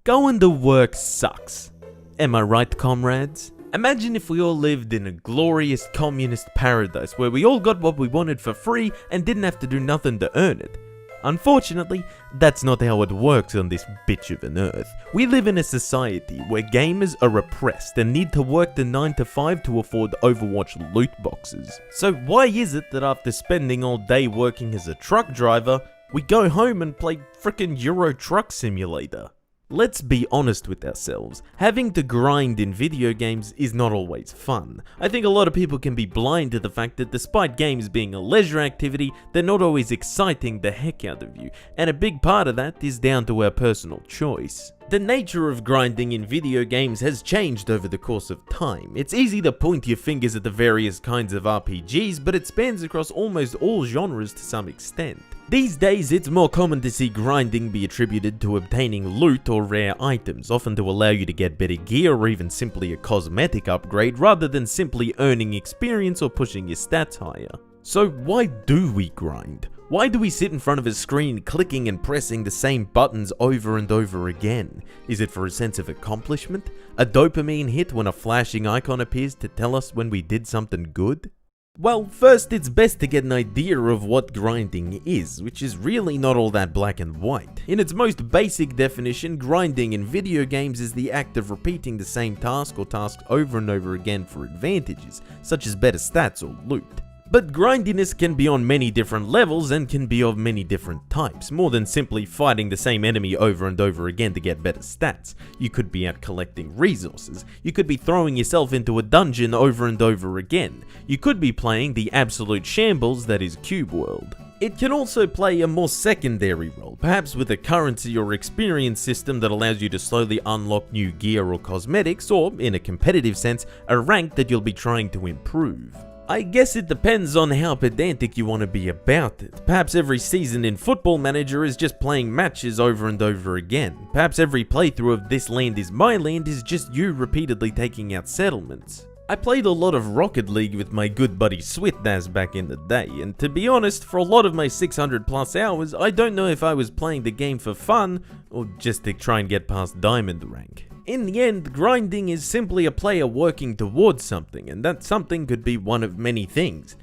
Going to work sucks. Am I right, comrades? Imagine if we all lived in a glorious communist paradise where we all got what we wanted for free and didn't have to do nothing to earn it. Unfortunately, that's not how it works on this bitch of an earth. We live in a society where gamers are oppressed and need to work the 9 to 5 to afford Overwatch loot boxes. So why is it that after spending all day working as a truck driver, we go home and play frickin' Euro Truck Simulator? Let's be honest with ourselves, having to grind in video games is not always fun. I think a lot of people can be blind to the fact that despite games being a leisure activity, they're not always exciting the heck out of you, and a big part of that is down to our personal choice. The nature of grinding in video games has changed over the course of time. It's easy to point your fingers at the various kinds of RPGs, but it spans across almost all genres to some extent. These days, it's more common to see grinding be attributed to obtaining loot or rare items, often to allow you to get better gear or even simply a cosmetic upgrade, rather than simply earning experience or pushing your stats higher. So why do we grind? Why do we sit in front of a screen clicking and pressing the same buttons over and over again? Is it for a sense of accomplishment? A dopamine hit when a flashing icon appears to tell us when we did something good? Well, first it's best to get an idea of what grinding is, which is really not all that black and white. In its most basic definition, grinding in video games is the act of repeating the same task or tasks over and over again for advantages, such as better stats or loot. But grindiness can be on many different levels and can be of many different types, more than simply fighting the same enemy over and over again to get better stats. You could be out collecting resources, you could be throwing yourself into a dungeon over and over again, you could be playing the absolute shambles that is Cube World. It can also play a more secondary role, perhaps with a currency or experience system that allows you to slowly unlock new gear or cosmetics, or, in a competitive sense, a rank that you'll be trying to improve. I guess it depends on how pedantic you want to be about it. Perhaps every season in Football Manager is just playing matches over and over again. Perhaps every playthrough of This Land Is My Land is just you repeatedly taking out settlements. I played a lot of Rocket League with my good buddy Swithdaz back in the day, and to be honest, for a lot of my 600 plus hours, I don't know if I was playing the game for fun, or just to try and get past Diamond rank. In the end, grinding is simply a player working towards something, and that something could be one of many things.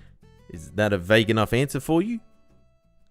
Is that a vague enough answer for you?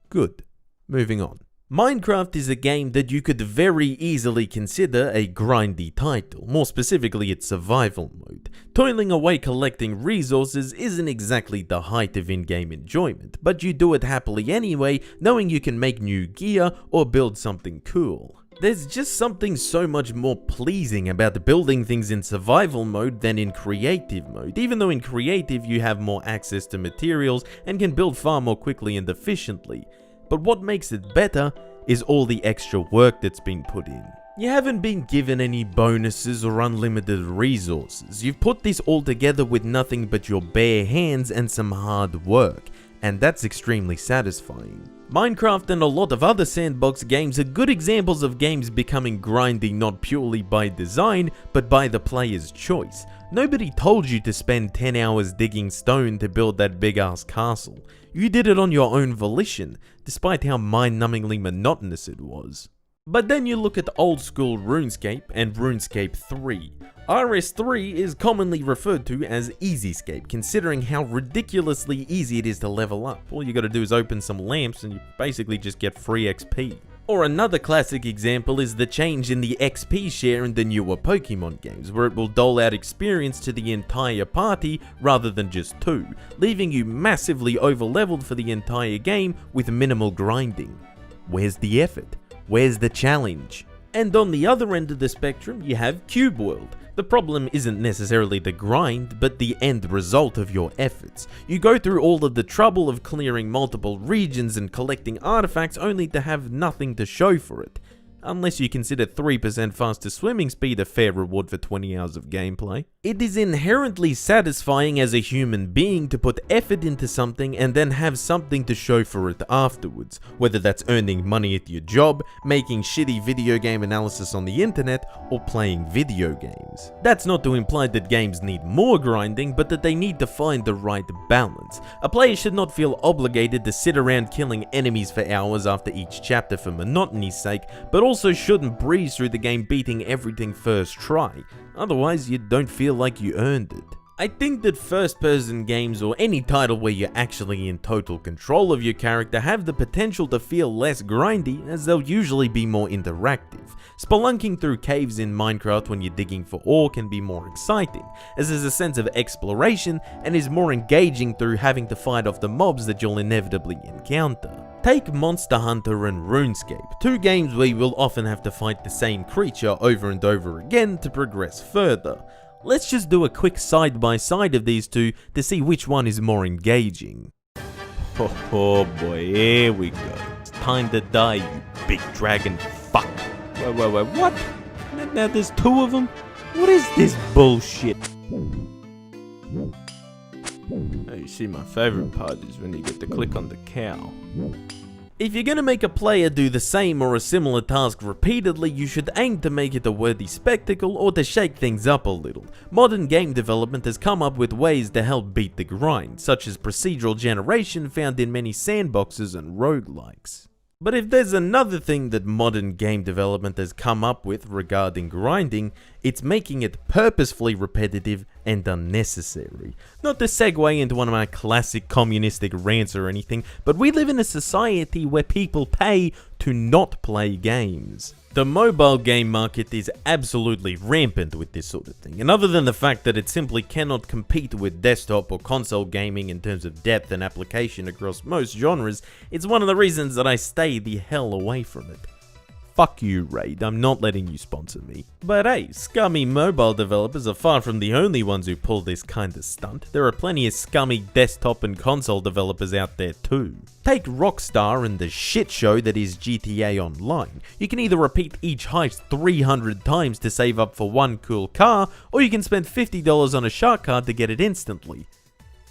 Good. Moving on. Minecraft is a game that you could very easily consider a grindy title, more specifically its survival mode. Toiling away collecting resources isn't exactly the height of in-game enjoyment, but you do it happily anyway, knowing you can make new gear or build something cool. There's just something so much more pleasing about building things in survival mode than in creative mode, even though in creative you have more access to materials and can build far more quickly and efficiently. But what makes it better is all the extra work that's been put in. You haven't been given any bonuses or unlimited resources. You've put this all together with nothing but your bare hands and some hard work, and that's extremely satisfying. Minecraft and a lot of other sandbox games are good examples of games becoming grindy not purely by design, but by the player's choice. Nobody told you to spend 10 hours digging stone to build that big ass castle. You did it on your own volition, despite how mind-numbingly monotonous it was. But then you look at old school RuneScape and RuneScape 3. RS3 is commonly referred to as Easyscape, considering how ridiculously easy it is to level up. All you gotta do is open some lamps and you basically just get free XP. Or another classic example is the change in the XP share in the newer Pokemon games, where it will dole out experience to the entire party rather than just 2, leaving you massively overleveled for the entire game with minimal grinding. Where's the effort? Where's the challenge? And on the other end of the spectrum, you have Cube World. The problem isn't necessarily the grind, but the end result of your efforts. You go through all of the trouble of clearing multiple regions and collecting artifacts only to have nothing to show for it. Unless you consider 3% faster swimming speed a fair reward for 20 hours of gameplay. It is inherently satisfying as a human being to put effort into something and then have something to show for it afterwards, whether that's earning money at your job, making shitty video game analysis on the internet, or playing video games. That's not to imply that games need more grinding, but that they need to find the right balance. A player should not feel obligated to sit around killing enemies for hours after each chapter for monotony's sake, but also also shouldn't breeze through the game beating everything first try, otherwise you don't feel like you earned it. I think that first-person games or any title where you're actually in total control of your character have the potential to feel less grindy, as they'll usually be more interactive. Spelunking through caves in Minecraft when you're digging for ore can be more exciting, as there's a sense of exploration and is more engaging through having to fight off the mobs that you'll inevitably encounter. Take Monster Hunter and Runescape, two games where you will often have to fight the same creature over and over again to progress further. Let's just do a quick side-by-side of these two to see which one is more engaging. Oh boy, here we go. It's time to die, you big dragon fuck. Wait, what? Now there's two of them? What is this bullshit? Oh, you see, my favorite part is when you get to click on the cow. If you're gonna make a player do the same or a similar task repeatedly, you should aim to make it a worthy spectacle or to shake things up a little. Modern game development has come up with ways to help beat the grind, such as procedural generation found in many sandboxes and roguelikes. But if there's another thing that modern game development has come up with regarding grinding, it's making it purposefully repetitive and unnecessary. Not to segue into one of my classic communistic rants or anything, but we live in a society where people pay to not play games. The mobile game market is absolutely rampant with this sort of thing, and other than the fact that it simply cannot compete with desktop or console gaming in terms of depth and application across most genres, it's one of the reasons that I stay the hell away from it. Fuck you, Raid, I'm not letting you sponsor me. But hey, scummy mobile developers are far from the only ones who pull this kind of stunt. There are plenty of scummy desktop and console developers out there too. Take Rockstar and the shit show that is GTA Online. You can either repeat each heist 300 times to save up for one cool car, or you can spend $50 on a shark card to get it instantly.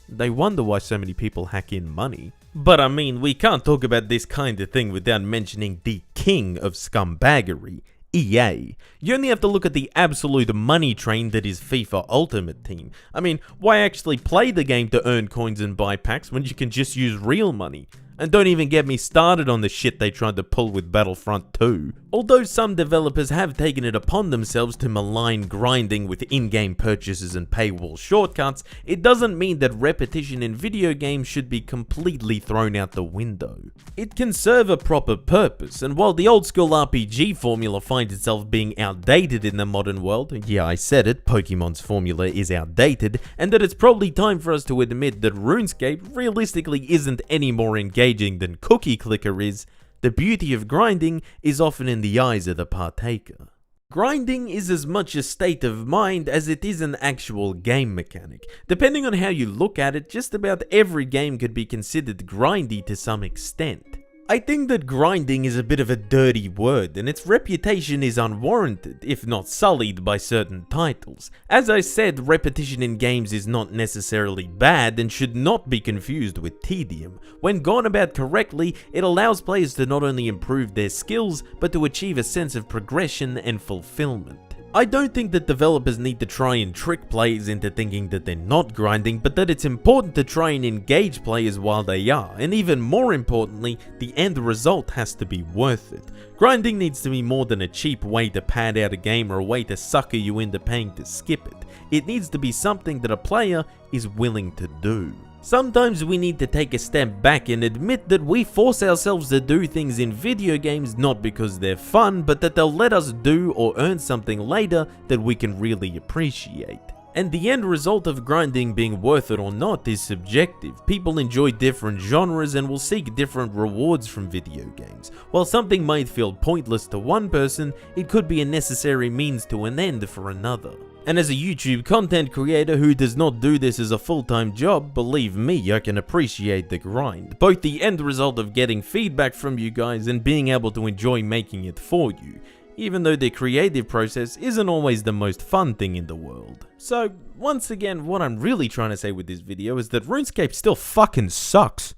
They wonder why so many people hack in money. But I mean, we can't talk about this kind of thing without mentioning the king of scumbaggery, EA. You only have to look at the absolute money train that is FIFA Ultimate Team. I mean, why actually play the game to earn coins and buy packs when you can just use real money? And don't even get me started on the shit they tried to pull with Battlefront 2. Although some developers have taken it upon themselves to malign grinding with in-game purchases and paywall shortcuts, it doesn't mean that repetition in video games should be completely thrown out the window. It can serve a proper purpose, and while the old school RPG formula finds itself being outdated in the modern world, yeah, I said it, Pokemon's formula is outdated, and that it's probably time for us to admit that Runescape realistically isn't any more engaging than Cookie Clicker is, the beauty of grinding is often in the eyes of the partaker. Grinding is as much a state of mind as it is an actual game mechanic. Depending on how you look at it, just about every game could be considered grindy to some extent. I think that grinding is a bit of a dirty word, and its reputation is unwarranted, if not sullied by certain titles. As I said, repetition in games is not necessarily bad and should not be confused with tedium. When gone about correctly, it allows players to not only improve their skills, but to achieve a sense of progression and fulfillment. I don't think that developers need to try and trick players into thinking that they're not grinding, but that it's important to try and engage players while they are, and even more importantly, the end result has to be worth it. Grinding needs to be more than a cheap way to pad out a game or a way to sucker you into paying to skip it. It needs to be something that a player is willing to do. Sometimes we need to take a step back and admit that we force ourselves to do things in video games not because they're fun, but that they'll let us do or earn something later that we can really appreciate. And the end result of grinding being worth it or not is subjective. People enjoy different genres and will seek different rewards from video games. While something might feel pointless to one person, it could be a necessary means to an end for another. And as a YouTube content creator who does not do this as a full-time job, believe me, I can appreciate the grind. Both the end result of getting feedback from you guys and being able to enjoy making it for you, even though the creative process isn't always the most fun thing in the world. So, once again, what I'm really trying to say with this video is that RuneScape still fucking sucks.